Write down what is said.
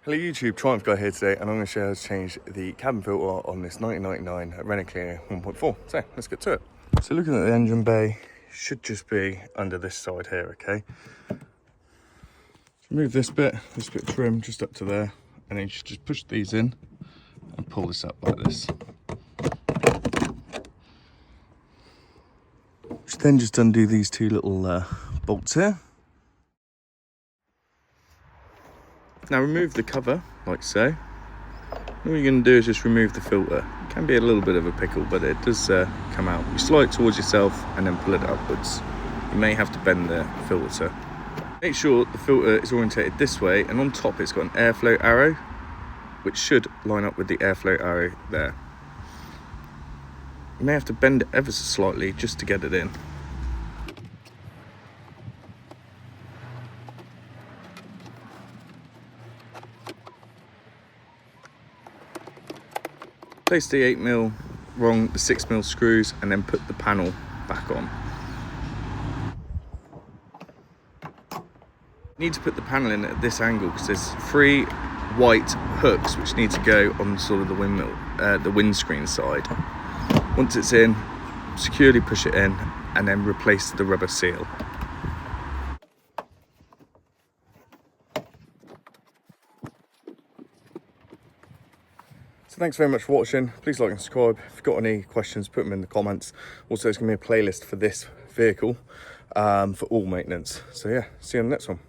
Hello YouTube, Triumph Guy here today, and I'm going to show you how to change the cabin filter on this 1999 Renault Clio 1.4. So let's get to it. So looking at the engine bay, should just be under this side here, okay? Remove this bit trim just up to there, and then you should just push these in and pull this up like this. Should then just undo these two little bolts here. Now remove the cover, like so. All you're going to do is just remove the filter. It can be a little bit of a pickle, but it does come out. You slide it towards yourself and then pull it upwards. You may have to bend the filter. Make sure the filter is orientated this way, and on top it's got an airflow arrow, which should line up with the airflow arrow there. You may have to bend it ever so slightly just to get it in. Place the 8mm, the 6mm screws, and then put the panel back on. You need to put the panel in at this angle because there's 3 white hooks which need to go on sort of the windscreen side. Once it's in, securely push it in and then replace the rubber seal. So thanks very much for watching. Please like and subscribe. If you've got any questions, put them in the comments. Also, there's going to be a playlist for this vehicle for all maintenance. So yeah, see you on the next one.